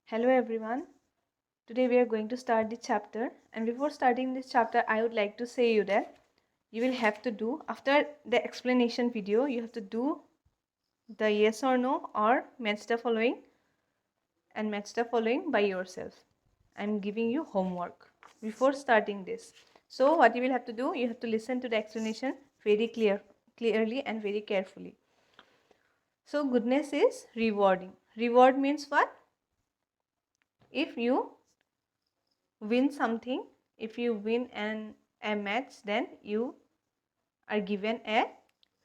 Hello everyone. Today we are going to start the chapter, and before starting this chapter I would like to say you that you will have to do after the explanation video you have to do the yes or no or match the following and match the following by yourself. I'm giving you homework before starting this. So what you will have to do, you have to listen to the explanation very clearly and very carefully. So goodness is rewarding. Reward means what? If you win something, if you win a match, then you are given a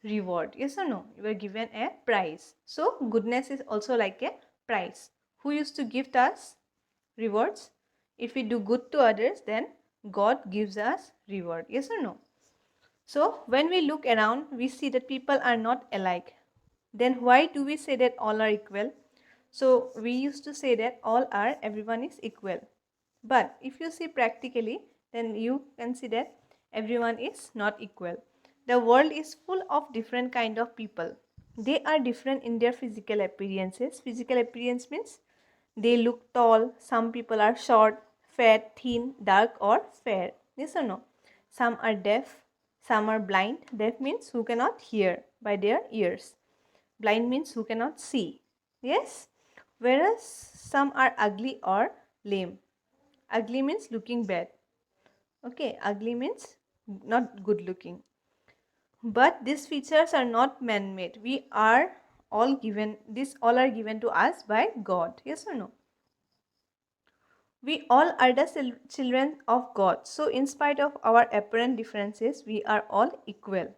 reward. Yes or no? You are given a prize. So goodness is also like a prize. Who used to gift us rewards? If we do good to others, then God gives us reward. Yes or no? So when we look around, we see that people are not alike. Then why do we say that all are equal? So we used to say that everyone is equal. But if you see practically, then you can see that everyone is not equal. The world is full of different kind of people. They are different in their physical appearances. Physical appearance means they look tall. Some people are short, fat, thin, dark or fair. Yes or no? Some are deaf. Some are blind. Deaf means who cannot hear by their ears. Blind means who cannot see. Yes? Whereas some are ugly or lame. Ugly means looking bad. Okay, ugly means not good looking. But these features are not man-made. We are all given, these all are given to us by God. Yes or no? We all are the children of God. So in spite of our apparent differences, we are all equal.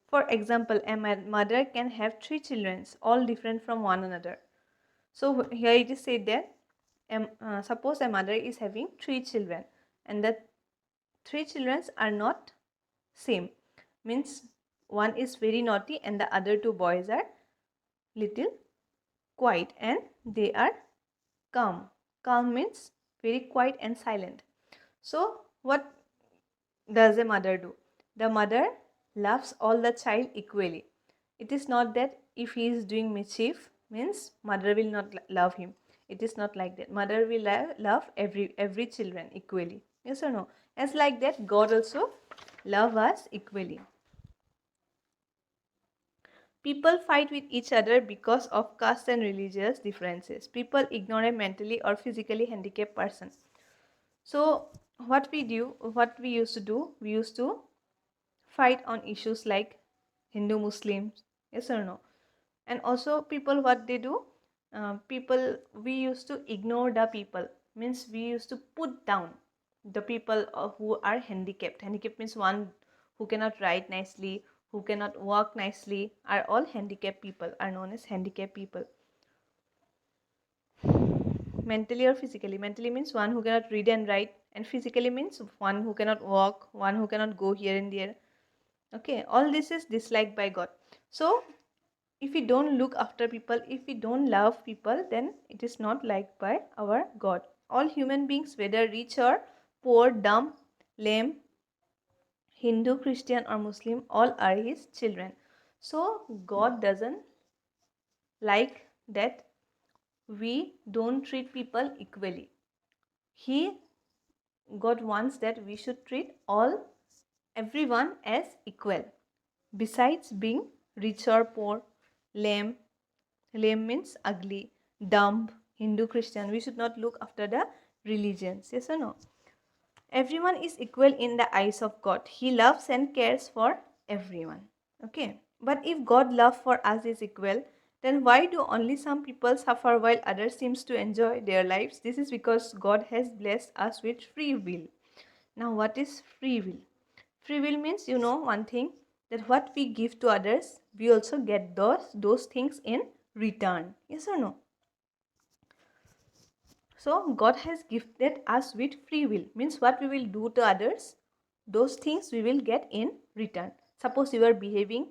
For example, a mother can have three children, all different from one another. So here it is said that suppose a mother is having three children and the three children are not same. Means one is very naughty and the other two boys are little quiet and they are calm. Calm means very quiet and silent. So what does a mother do? The mother loves all the child equally. It is not that if he is doing mischief means mother will not love him. It is not like that. Mother will love every children equally. Yes or no? As like that, God also love us equally. People fight with each other because of caste and religious differences. People ignore a mentally or physically handicapped person. So what we used to do, we used to fight on issues like Hindu Muslims, yes or no? And also people what they do, people we used to ignore the people, means we used to put down the people who are handicapped. Handicapped means one who cannot write nicely, who cannot walk nicely, are all handicapped people, are known as handicapped people. Mentally or physically. Mentally means one who cannot read and write, and physically means one who cannot walk, one who cannot go here and there. Okay, all this is disliked by God. So if we don't look after people, if we don't love people, then it is not liked by our God. All human beings, whether rich or poor, dumb, lame, Hindu, Christian or Muslim, all are his children. So God doesn't like that we don't treat people equally. God wants that we should treat everyone as equal. Besides being rich or poor, lame, lame means ugly, dumb, Hindu, Christian, we should not look after the religions. Yes or no? Everyone is equal in the eyes of God. He loves and cares for everyone. Okay. But if God love for us is equal, then why do only some people suffer while others seems to enjoy their lives? This is because God has blessed us with free will. Now what is free will? Free will means, you know one thing, that what we give to others, we also get those things in return. Yes or no? So God has gifted us with free will. Means what we will do to others, those things we will get in return. Suppose you are behaving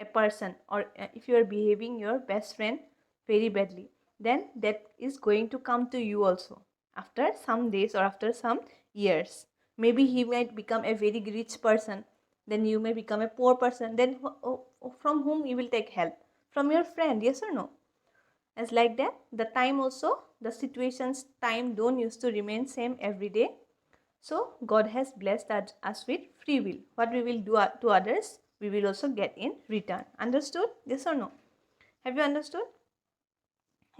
a person, or if you are behaving your best friend very badly, then that is going to come to you also after some days or after some years. Maybe he might become a very rich person, then you may become a poor person. Then from whom you will take help? From your friend. Yes or no? As like that, the time also, the situations time don't used to remain same every day. So God has blessed us with free will. What we will do to others, we will also get in return. Understood? Yes or no? Have you understood?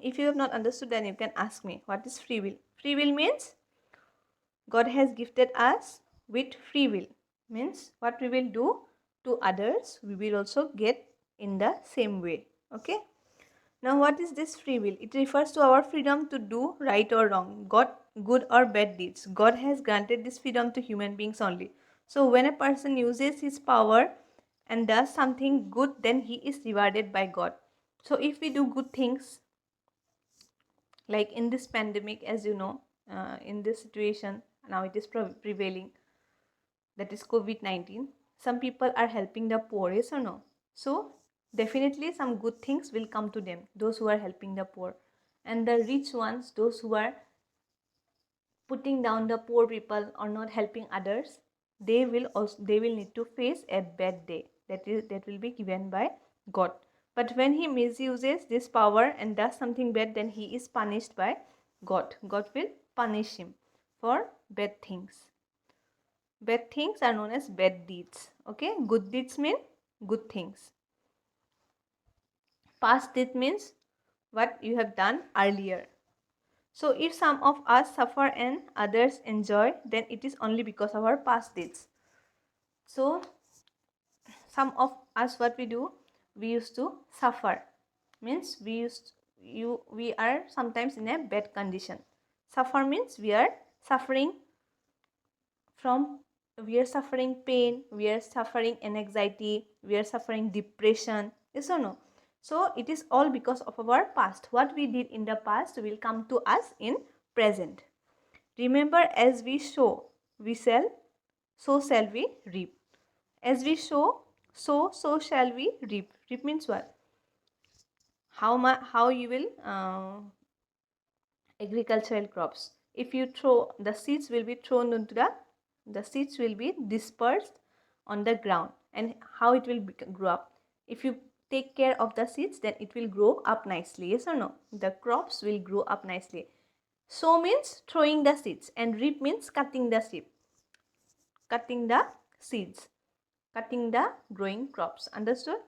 If you have not understood, then you can ask me, what is free will? Free will means God has gifted us with free will. Means what we will do to others, we will also get in the same way. Okay? Now what is this free will? It refers to our freedom to do right or wrong, good or bad deeds. God has granted this freedom to human beings only. So when a person uses his power and does something good, then he is rewarded by God. So if we do good things, like in this pandemic, as you know, in this situation, now it is prevailing, that is COVID-19. Some people are helping the poor, yes or no? So definitely some good things will come to them, those who are helping the poor. And the rich ones, those who are putting down the poor people or not helping others, they will need to face a bad day that will be given by God. But when he misuses this power and does something bad, then he is punished by God. God will punish him for bad things. Bad things are known as bad deeds. Okay, good deeds mean good things. Past deed means what you have done earlier. So if some of us suffer and others enjoy, then it is only because of our past deeds. So some of us, what we do, we used to suffer. Means we are sometimes in a bad condition. Suffer means we are suffering pain, we are suffering anxiety, we are suffering depression, yes or no? So it is all because of our past. What we did in the past will come to us in present. Remember, as we sow, we shall, so shall we reap. As we sow, so shall we reap. Reap means what? How you will agricultural crops. If you throw, the seeds will be thrown into the seeds will be dispersed on the ground, and how it will grow up. If you take care of the seeds, then it will grow up nicely, yes or no? The crops will grow up nicely. Sow means throwing the seeds, and reap means cutting the seed, cutting the seeds, cutting the growing crops. Understood?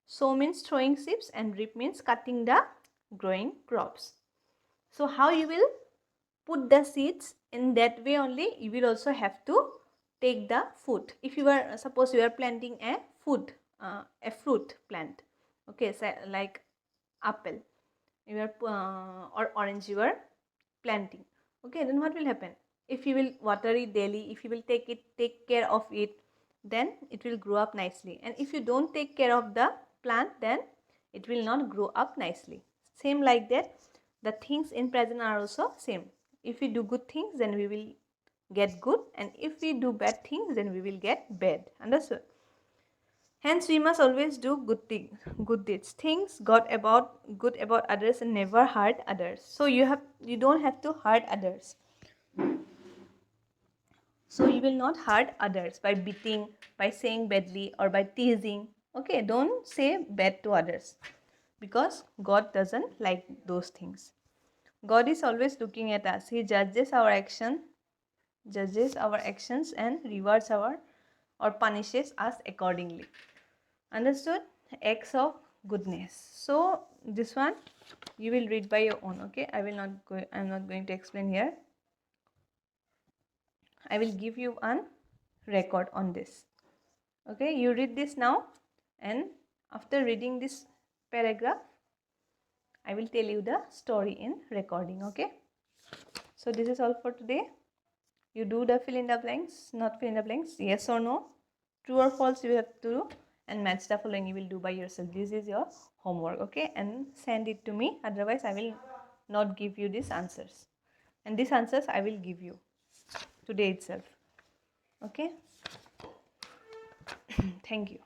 Sow means throwing seeds and reap means cutting the growing crops. So how you will put the seeds? In that way only you will also have to take the food. If you are, suppose you are planting a fruit plant, okay, so like apple you are or orange you are planting, okay, then what will happen? If you will water it daily, if you will take care of it, then it will grow up nicely. And if you don't take care of the plant, then it will not grow up nicely. Same like that, the things in present are also same. If we do good things, then we will get good, and if we do bad things, then we will get bad. Understood? Hence, we must always do good deeds, things good about others, and never hurt others. So you don't have to hurt others. So you will not hurt others by beating, by saying badly, or by teasing. Okay, don't say bad to others, because God doesn't like those things. God is always looking at us. He judges our actions and rewards or punishes us accordingly. Understood? Acts of goodness. So this one you will read by your own. Okay, I'm not going to explain here. I will give you a record on this. Okay, you read this now, and after reading this paragraph, I will tell you the story in recording. Okay, so this is all for today. You do the fill in the blanks, not fill in the blanks, yes or no, true or false you have to do, and match the following you will do by yourself. This is your homework, okay, and send it to me, otherwise I will not give you these answers, and these answers I will give you today itself. Okay. Thank you.